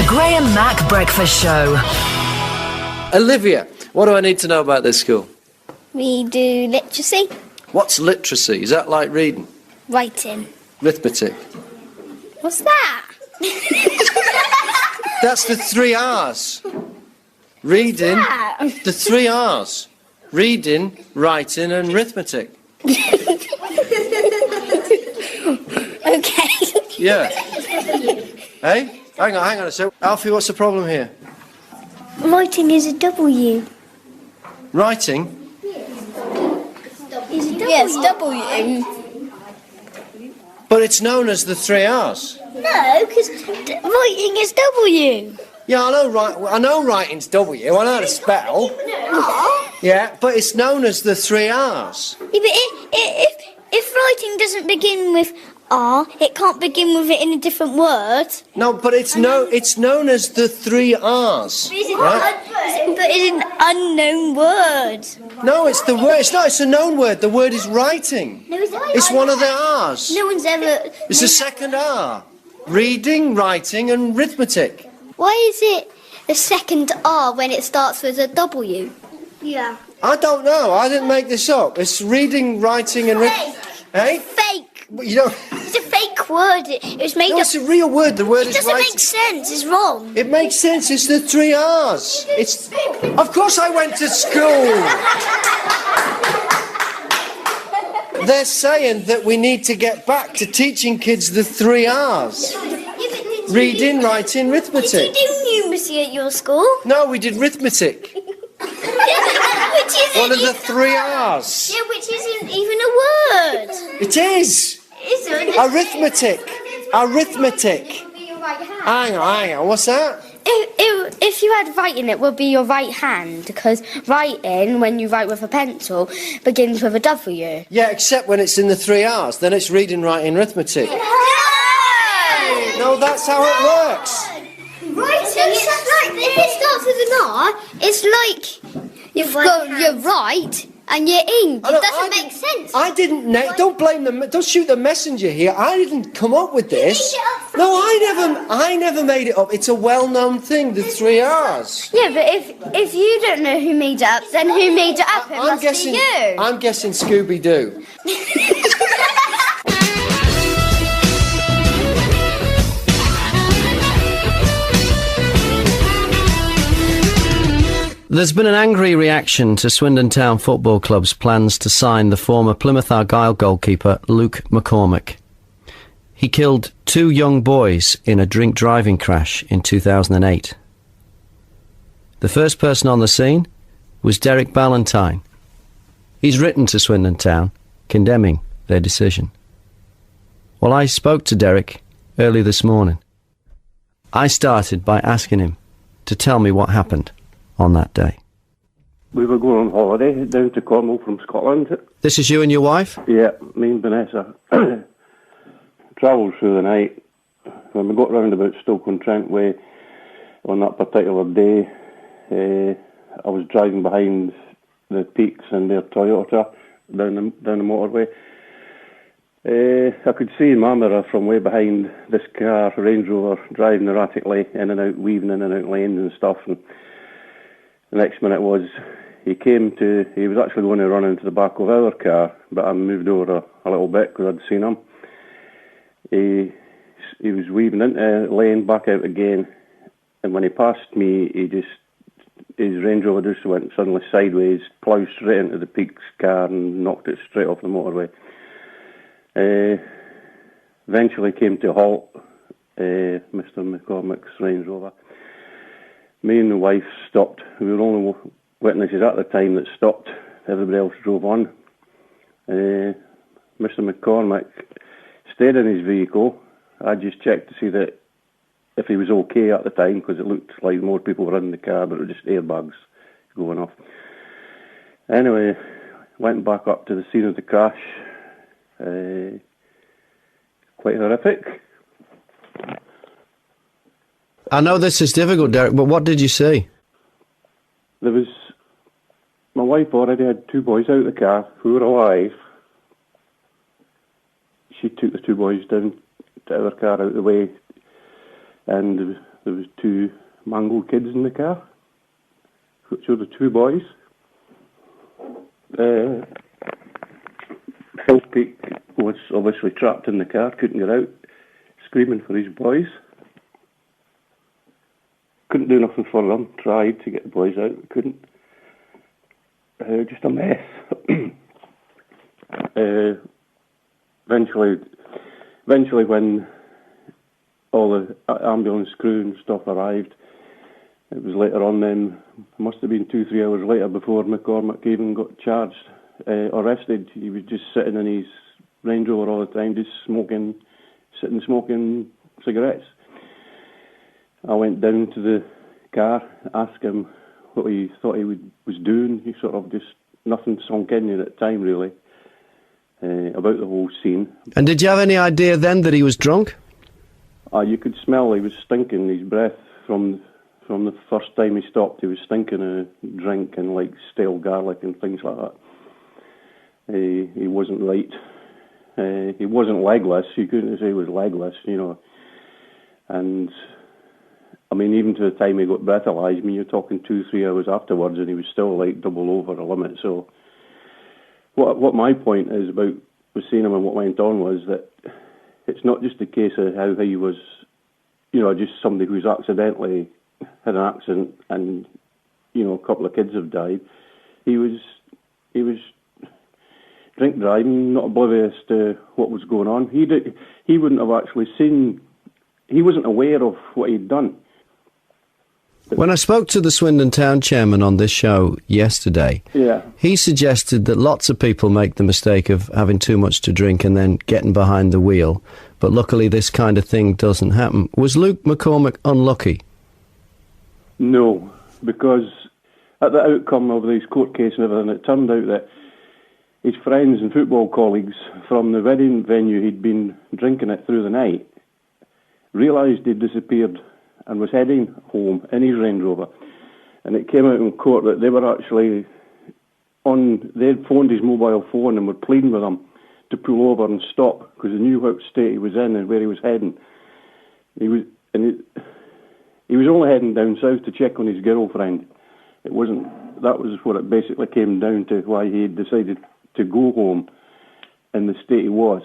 Gray and Mack Breakfast Show. Olivia, what do I need to know about this school? We do literacy. What's literacy? Is that like reading? Writing. Arithmetic? What's that? That's the 3 R's. Reading. What's The 3 R's. Reading, writing and arithmetic. Okay. Yeah. Hey? Hang on a sec. Alfie, what's the problem here? Writing is a W. Writing? Yes, W. But it's known as the 3 R's. No, because writing is W. Yeah, I know writing's W. I know how to spell. Yeah, but it's known as the 3 R's. Yeah, but if writing doesn't begin with R, it can't begin with it in a different word. No, but it's known as the 3 R's. Right? But it's an unknown word. No, it's the word. It's not. It's a known word. The word is writing. No, It's one of the R's. No one's ever... It's the second R. Reading, writing, and arithmetic. Why is it the second R when it starts with a W? Yeah. I don't know. I didn't make this up. It's reading, writing, and arithmetic. Hey? Fake. You don't. It's a fake word. It was made No, up. it's a real word. The word It is doesn't writing. make sense. It's wrong. It makes sense. It's the 3 R's. It's. Of course, I went to school. They're saying that we need to get back to teaching kids the 3 R's. Reading, writing, Did arithmetic. you do numeracy at your school? No, we did arithmetic. Which isn't One of the even 3 R's. Yeah, which isn't even a word. It is. Isn't Arithmetic. Arithmetic. Hang on. What's that? If you had writing, it would be your right hand, because writing, when you write with a pencil, begins with a W. Yeah, except when it's in the 3 R's. Then it's reading, writing, arithmetic. No, that's how it works. Writing, if it starts with an R, it's like you've got your right and your ink. It doesn't make sense. I didn't. Don't blame them. Don't shoot the messenger here. I didn't come up with this. No, I never made it up. It's a well-known thing. The 3 R's. Yeah, but if you don't know who made it up, then who made it up? It must be you. I'm guessing Scooby-Doo. There's been an angry reaction to Swindon Town Football Club's plans to sign the former Plymouth Argyle goalkeeper Luke McCormick. He killed 2 young boys in a drink-driving crash in 2008. The first person on the scene was Derek Ballantyne. He's written to Swindon Town, condemning their decision. Well, I spoke to Derek early this morning. I started by asking him to tell me what happened on that day. We were going on holiday down to Cornwall from Scotland. This is you and your wife? Yeah, me and Vanessa. Travelled through the night. When we got round about Stoke-on-Trent Way on that particular day, I was driving behind the Peaks and their Toyota down the motorway. I could see my mirror from way behind this car, Range Rover, driving erratically in and out, weaving in and out lanes and stuff. And the next minute was, he was actually going to run into the back of our car, but I moved over a little bit because I'd seen him. He was weaving into a lane, back out again, and when he passed me, his Range Rover just went suddenly sideways, ploughed straight into the Peaks car and knocked it straight off the motorway. Eventually came to a halt, Mr. McCormick's Range Rover. Me and the wife stopped. We were only witnesses at the time that stopped. Everybody else drove on. Mr. McCormick stayed in his vehicle. I just checked to see that if he was okay at the time, because it looked like more people were in the car, but it was just airbags going off. Anyway, went back up to the scene of the crash. Quite horrific. I know this is difficult, Derek, but what did you see? My wife already had 2 boys out of the car who were alive. She took the 2 boys down to our car out of the way and there was 2 mangled kids in the car, which were the 2 boys. Phil Peake was obviously trapped in the car, couldn't get out, screaming for his boys. Couldn't do nothing for them, tried to get the boys out, couldn't. Just a mess. Eventually when all the ambulance crew and stuff arrived, it was later on then, must have been 2-3 hours later before McCormick even got charged, arrested. He was just sitting in his Range Rover all the time, just smoking cigarettes. I went down to the car, asked him what he thought he was doing. He sort of just, nothing sunk in at the time really, about the whole scene. And did you have any idea then that he was drunk? You could smell he was stinking, his breath from the first time he stopped. He was stinking of drink and like stale garlic and things like that. He wasn't right. He wasn't legless. You couldn't say he was legless, you know. And I mean, even to the time he got breathalyzed, I mean, you're talking 2-3 hours afterwards, and he was still like double over the limit. So, what my point is about seeing him and what went on was that it's not just a case of how he was, you know, just somebody who's accidentally had an accident and, you know, a couple of kids have died. He was drink driving, not oblivious to what was going on. He wouldn't have actually seen. He wasn't aware of what he'd done. When I spoke to the Swindon Town chairman on this show yesterday, he suggested that lots of people make the mistake of having too much to drink and then getting behind the wheel, but luckily this kind of thing doesn't happen. Was Luke McCormick unlucky? No, because at the outcome of this court case and everything, it turned out that his friends and football colleagues from the wedding venue he'd been drinking at through the night realised he'd disappeared and was heading home in his Range Rover. And it came out in court that they were actually they'd phoned his mobile phone and were pleading with him to pull over and stop because they knew what state he was in and where he was heading. He was only heading down south to check on his girlfriend. That was what it basically came down to, why he had decided to go home in the state he was.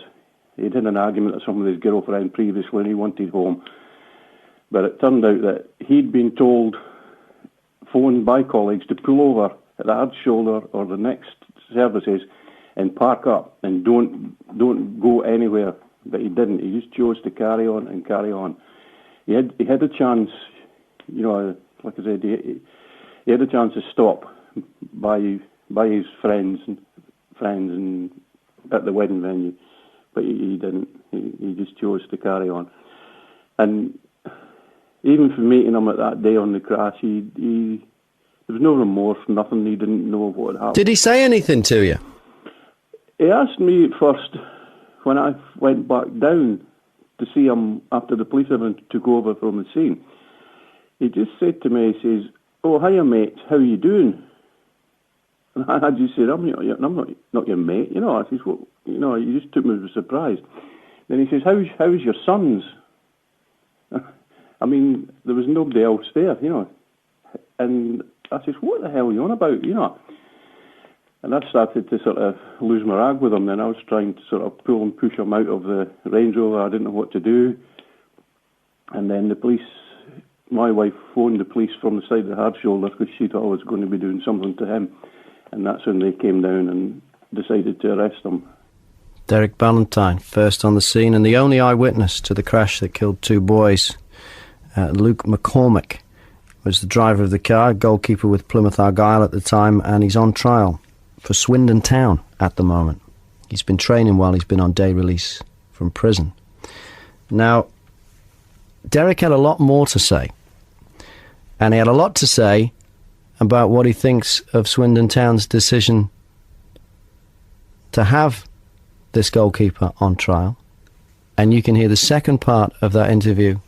He'd had an argument with some of his girlfriend previously and he wanted home. But it turned out that he'd been phoned by colleagues to pull over at the Hard Shoulder or the next services and park up and don't go anywhere. But he didn't. He just chose to carry on and carry on. He had a chance, you know, like I said, he had a chance to stop by his friends and at the wedding venue, but he didn't. He just chose to carry on. And even for meeting him at that day on the crash, there was no remorse, nothing. He didn't know what had happened. Did he say anything to you? He asked me at first when I went back down to see him after the police everyone took over from the scene. He just said to me, he says, "Oh, hiya mate, how you doing?" And I just said, I'm not your mate, you know. I says, well, you know, you just took me by surprise. Then he says, how's your sons? I mean, there was nobody else there, you know. And I says, what the hell are you on about, you know? And I started to sort of lose my rag with him. Then I was trying to sort of pull and push him out of the Range Rover. I didn't know what to do. And then the police, my wife phoned the police from the side of the Hard Shoulder because she thought I was going to be doing something to him. And that's when they came down and decided to arrest him. Derek Ballantyne, first on the scene and the only eyewitness to the crash that killed 2 boys. Luke McCormick was the driver of the car, goalkeeper with Plymouth Argyle at the time, and he's on trial for Swindon Town at the moment. He's been training while he's been on day release from prison. Now, Derek had a lot more to say. And he had a lot to say about what he thinks of Swindon Town's decision to have this goalkeeper on trial. And you can hear the second part of that interview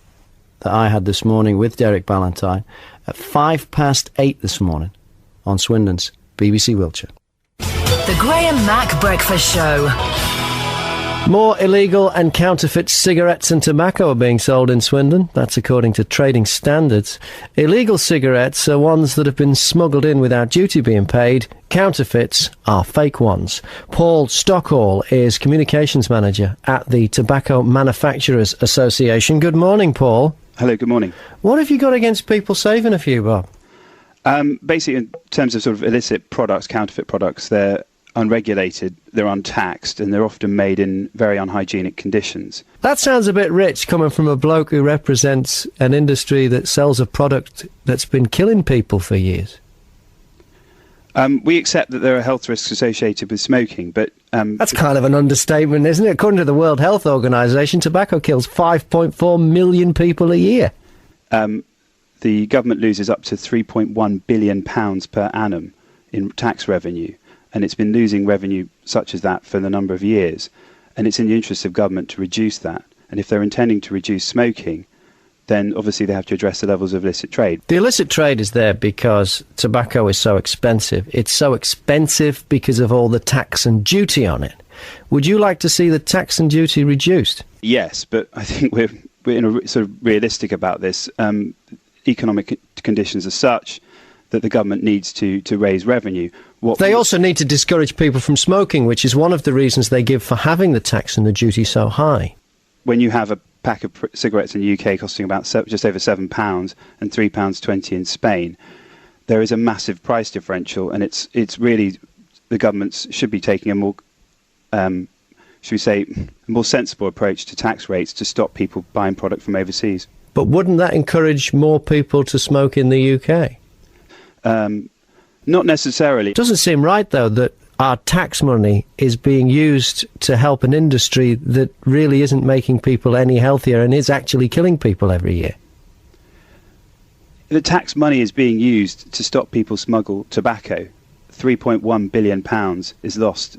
that I had this morning with Derek Ballantyne at 8:05 this morning on Swindon's BBC Wiltshire. The Graham Mack Breakfast Show. More illegal and counterfeit cigarettes and tobacco are being sold in Swindon. That's according to trading standards. Illegal cigarettes are ones that have been smuggled in without duty being paid. Counterfeits are fake ones. Paul Stockhall is Communications Manager at the Tobacco Manufacturers Association. Good morning, Paul. Hello, good morning. What have you got against people saving a few bob? Basically, in terms of sort of illicit products, counterfeit products, they're unregulated, they're untaxed, and they're often made in very unhygienic conditions. That sounds a bit rich coming from a bloke who represents an industry that sells a product that's been killing people for years. We accept that there are health risks associated with smoking, but... That's kind of an understatement, isn't it? According to the World Health Organisation, tobacco kills 5.4 million people a year. The government loses up to £3.1 billion per annum in tax revenue, and it's been losing revenue such as that for the number of years, and it's in the interest of government to reduce that. And if they're intending to reduce smoking, then obviously they have to address the levels of illicit trade. The illicit trade is there because tobacco is so expensive. It's so expensive because of all the tax and duty on it. Would you like to see the tax and duty reduced? Yes, but I think we're sort of realistic about this. Economic conditions are such that the government needs to raise revenue. They also need to discourage people from smoking, which is one of the reasons they give for having the tax and the duty so high. When you have a pack of cigarettes in the UK costing about just over £7 and £3.20 in Spain, there is a massive price differential, and it's really the governments should be taking a more, should we say, a more sensible approach to tax rates to stop people buying product from overseas. But wouldn't that encourage more people to smoke in the UK? Not necessarily. It doesn't seem right, though, that our tax money is being used to help an industry that really isn't making people any healthier and is actually killing people every year. The tax money is being used to stop people smuggle tobacco. £3.1 billion is lost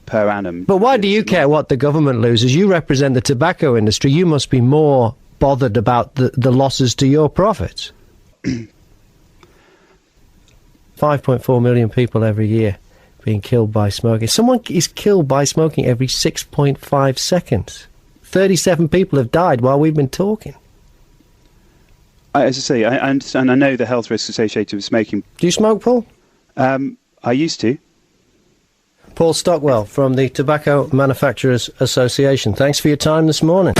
per annum. But why do you care what the government loses? You represent the tobacco industry. You must be more bothered about the losses to your profits. 5.4 million people every year being killed by smoking. Someone is killed by smoking every 6.5 seconds. 37 people have died while we've been talking. As I say, I understand. I know the health risks associated with smoking. Do you smoke, Paul? I used to. Paul Stockwell from the Tobacco Manufacturers Association. Thanks for your time this morning.